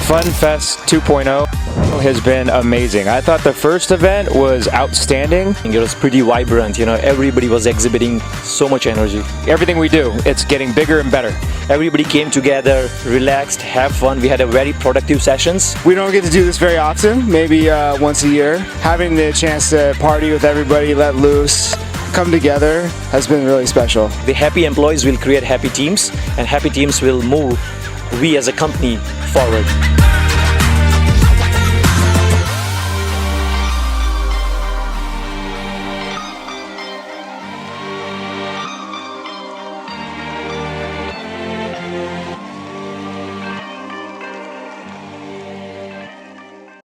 Fun Fest 2.0 has been amazing. I thought the first event was outstanding. It was pretty vibrant, everybody was exhibiting so much energy. Everything we do, it's getting bigger and better. Everybody came together, relaxed, have fun. We had a very productive sessions. We don't get to do this very often, maybe once a year. Having the chance to party with everybody, let loose, come together has been really special. The happy employees will create happy teams, and happy teams will move we as a company forward.